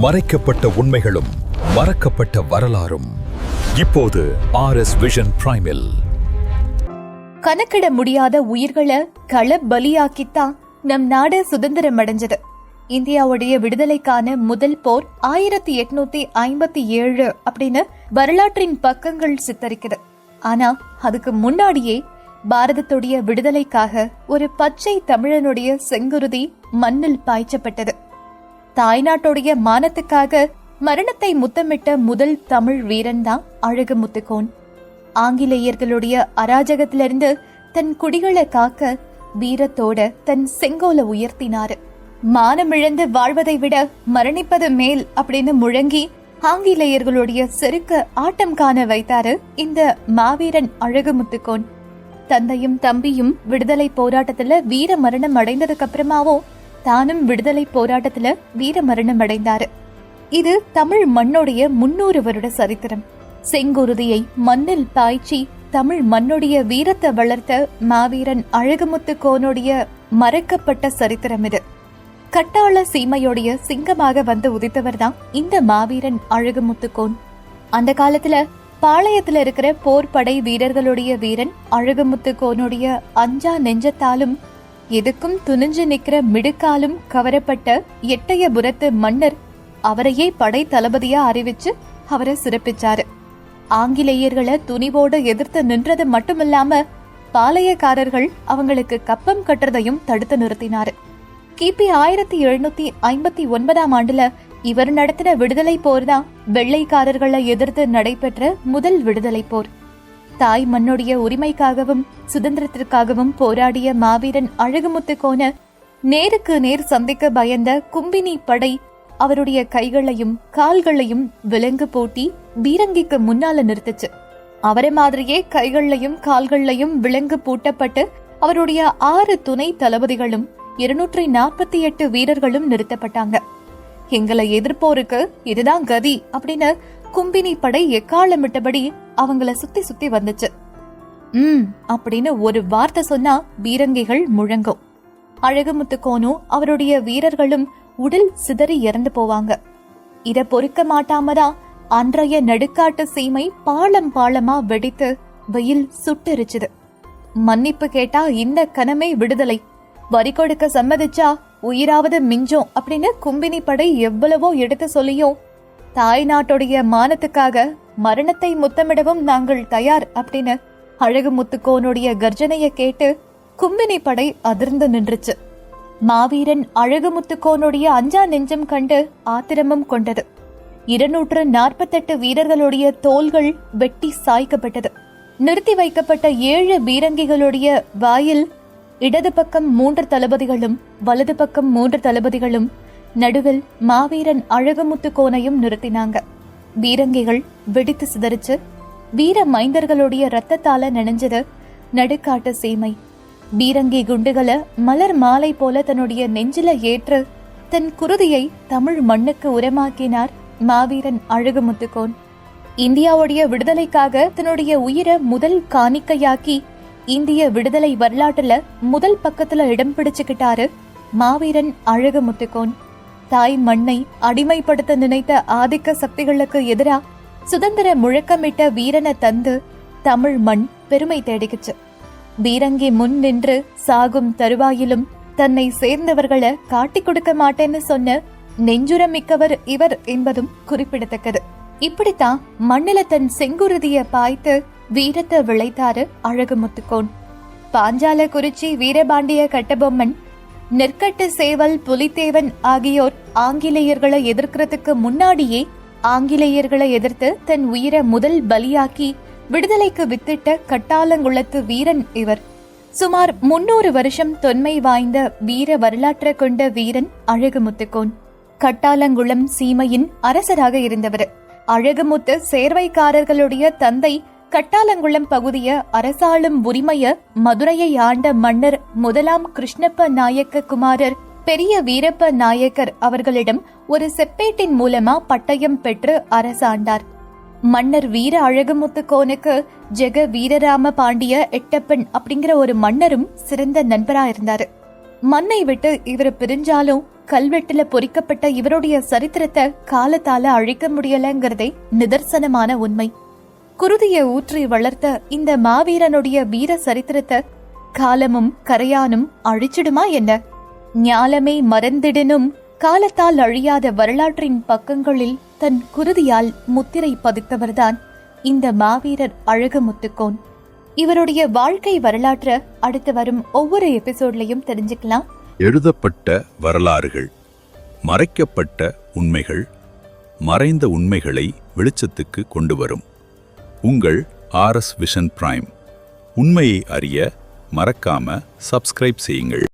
மறைக்கப்பட்ட உண்மைகளும் மறக்கப்பட்ட வரலாறும் இப்போது RS விஷன் பிரைமில். கணக்கிட முடியாத உயிர்களை கள பலியாக்கித்தான் நம் நாடு சுதந்திரம் அடைஞ்சது. இந்தியாவுடைய விடுதலைக்கான முதல் போர் 1857 அப்படின்னு வரலாற்றின் பக்கங்கள் சித்தரிக்குது. ஆனா அதுக்கு முன்னாடியே பாரதத்துடைய விடுதலைக்காக ஒரு பச்சை தமிழனுடைய செங்குருதி மண்ணில் பாய்ச்சப்பட்டது. தாய்நாட்டுடைய மானத்துக்காக மரணத்தை முத்தமிட்ட முதல் தமிழ் வீரன் தான் அழகுமுத்துக்கோன். ஆங்கிலேயர்களுடைய அராஜகத்திலிருந்து தன் குடிகளை காக்க வீரத்தோட தன் செங்கோலை உயர்த்தினாரு. மானமிழந்து வாழ்வதை விட மரணிப்பது மேல் அப்படின்னு முழங்கி ஆங்கிலேயர்களுடைய செருக்க ஆட்டம் காண வைத்தாரு இந்த மாவீரன் அழகுமுத்துக்கோன். தந்தையும் தம்பியும் விடுதலை போராட்டத்துல வீர மரணம் அடைந்ததுக்கு அப்புறமாவும் தானும் விடுதலை போராட்டத்துல வீர மரணம் அடைந்தாரு. இது தமிழ் மண்ணுடைய 300 வருட சரித்திரம். செங்குருதியை மண்ணில் பாய்ச்சி தமிழ் மண்ணுடைய வீரத்தை வளர்த்த மாவீரன் அழகுமுத்துக்கோனுடைய மறக்கப்பட்ட சரித்திரம் இது. கட்டாள சீமையோடைய சிங்கமாக வந்து உதித்தவர் தான் இந்த மாவீரன் அழகுமுத்துக்கோன். அந்த காலத்துல பாளையத்துல இருக்கிற போர் படை வீரர்களுடைய வீரன் அழகுமுத்துக்கோனுடைய அஞ்சா நெஞ்சத்தாலும் எதுக்கும் துணிஞ்சு நிக்கிற மிடுக்காலும் கவரப்பட்ட எட்டயபுரத்து மன்னர் அவரையே படை தளபதியா அறிவிச்சு அவரை சிறப்பிச்சாரு. ஆங்கிலேயர்களை துணிவோடு எதிர்த்து நின்றது மட்டுமில்லாம பாளையக்காரர்கள் அவங்களுக்கு கப்பம் கட்டுறதையும் தடுத்து நிறுத்தினாரு. கிபி 1759 ஆண்டுல இவர் நடத்தின விடுதலை போர் தான் வெள்ளைக்காரர்களை எதிர்த்து நடைபெற்ற முதல் விடுதலை போர். தாய் மண்ணுடைய உரிமைக்காகவும் சுதந்திரத்திற்காகவும் போராடிய மாவீரன் அழகுமுத்துக்கோன நேருக்கு நேர் சந்திக்க பயந்த கும்பினி படை அவருடைய கைகளையும் கால்களையும் விலங்கு போட்டி பீரங்கிக்கு முன்னால நிறுத்துச்சு. அவரை மாதிரியே கைகளையும் கால்களையும் விலங்கு பூட்டப்பட்டு அவருடைய 6 துணை தளபதிகளும் 248 வீரர்களும் நிறுத்தப்பட்டாங்க. எங்களை எதிர்ப்போருக்கு இதுதான் கதி அப்படின்னு கும்பினி படை எக்காலமிட்டபடி அவங்கள சுத்தி சுத்தி வந்துச்சு. அப்படின்னு ஒரு வார்த்தை சொன்னா பீரங்கிகள் முழங்கும். அழகுமுத்துக்கோனும் அவருடைய வீரர்களும் உடல் சிதறி இறந்து போவாங்க. இத பொறுக்க மாட்டாமதான் அன்றைய நடுக்காட்டு சீமை பாலம் பாலமா வெடித்து வெயில் சுட்டெரிச்சுது. மன்னிப்பு கேட்டா இந்த கணமே விடுதலை, வரி கொடுக்க சம்மதிச்சா உயிராவது மிஞ்சோம் அப்படின்னு கும்பினி படை எவ்வளவோ எடுத்து சொல்லியும் தாய் நாட்டுடைய மானத்துக்காக மரணத்தை முத்தமிடவும் நாங்கள் தயார் அப்படின்னு அழகுமுத்துக்கோனுடைய கர்ஜனைய கேட்டு கும்பினி படை அதிர்ந்து நின்றுச்சு. மாவீரன் அழகுமுத்துக்கோனுடைய அஞ்சா நெஞ்சம் கண்டு ஆத்திரமும் கொண்டது. 248 வீரர்களுடைய தோள்கள் வெட்டி சாய்க்கப்பட்டது. நிறுத்தி வைக்கப்பட்ட 7 பீரங்கிகளுடைய வாயில் இடது பக்கம் 3 தளபதிகளும் வலது பக்கம் 3 தளபதிகளும் நடுவில் மாவீரன் அழகுமுத்துக்கோனையும் நிறுத்தினாங்க. பீரங்கிகள் வெடித்து சிதறிச்சு. வீர மைந்தர்களுடைய ரத்தத்தால நனைஞ்சது நடுக்காட்டு சீமை. பீரங்கி குண்டுகளை மலர் மாலை போல தன்னுடைய நெஞ்சில ஏற்று தன் குருதியை தமிழ் மண்ணுக்கு உரமாக்கினார் மாவீரன் அழகுமுத்துக்கோன். இந்தியாவுடைய விடுதலைக்காக தன்னுடைய உயிரை முதல் காணிக்கையாக்கி இந்திய விடுதலை வரலாற்றுல முதல் பக்கத்துல இடம் பிடிச்சுக்கிட்டாரு மாவீரன் அழகுமுத்துக்கோன். தாய் மண்ணை அடிமைப்படுத்த நினைத்த ஆதிக்க சக்திகளுக்கு எதிரா சுதந்திர முழக்கமிட்ட வீரனை தந்து தமிழ் மண் பெருமை தேடிக்குச்சு. பீரங்கி முன் நின்று சாகும் தருவாயிலும் தன்னை சேர்ந்தவர்களை காட்டிக் கொடுக்க மாட்டேன்னு சொன்ன நெஞ்சுரமிக்கவர் இவர் என்பதும் குறிப்பிடத்தக்கது. இப்படித்தான் மண்ணில தன் செங்குருதிய பாய்த்து வீரத்தை விளைத்தாரு அழகுமுத்துக்கோன். பாஞ்சால குறிச்சி வீரபாண்டிய கட்டபொம்மன், நெற்கட்டு சேவல் புலித்தேவன் ஆகியோர் ஆங்கிலேயர்களை எதிர்க்கிறதுக்கு முன்னாடியே ஆங்கிலேயர்களை எதிர்த்து தன் உயிரை முதல் பலியாக்கி விடுதலைக்கு வித்திட்ட கட்டாலங்குளத்து வீரன் இவர். சுமார் 300 வருஷம் தொன்மை வாய்ந்த வீர வரலாற்றை கொண்ட வீரன் அழகுமுத்துக்கோன். கட்டாலங்குளம் சீமையின் அரசராக இருந்தவர். அழகுமுத்து சேர்வைக்காரர்களுடைய தந்தை கட்டாலங்குளம் பகுதிய அரசாளும் உரிமைய மதுரையை ஆண்ட மன்னர் முதலாம் கிருஷ்ணப்ப நாயக்க குமாரர் பெரிய வீரப்ப நாயக்கர் அவர்களிடம் ஒரு செப்பேட்டின் மூலமா பட்டயம் பெற்று அரசாண்டார். மன்னர் வீர அழகுமுத்துக்கோனுக்கு ஜெக வீரராம பாண்டிய எட்டப்பன் அப்படிங்கிற ஒரு மன்னரும் சிறந்த நண்பரா இருந்தாரு. மண்ணை விட்டு இவர் பிரிஞ்சாலும் கல்வெட்டுல பொறிக்கப்பட்ட இவருடைய சரித்திரத்தை காலத்தால அழிக்க முடியலங்கிறதே நிதர்சனமான உண்மை. குருதிய ஊற்றி வளர்த்த இந்த மாவீரனுடைய வீர சரித்திரத்தை காலமும் கரையானும் அழிச்சிடுமா என்ன? ஞாலமே மறந்திடனும் காலத்தால் அழியாத வரலாற்றின் பக்கங்களில் தன் குருதியால் முத்திரை பதித்தவர்தான் இந்த மாவீரர் அழகுமுத்துக்கோன். இவருடைய வாழ்க்கை வரலாற்றை அடுத்து வரும் ஒவ்வொரு எபிசோட்லையும் தெரிஞ்சுக்கலாம். எழுதப்பட்ட வரலாறுகள், மறைக்கப்பட்ட உண்மைகள், மறைந்த உண்மைகளை வெளிச்சத்துக்கு கொண்டு வரும் உங்கள் RS விஷன் பிரைம். உண்மையை அறிய மறக்காம சப்ஸ்கிரைப் செய்யுங்கள்.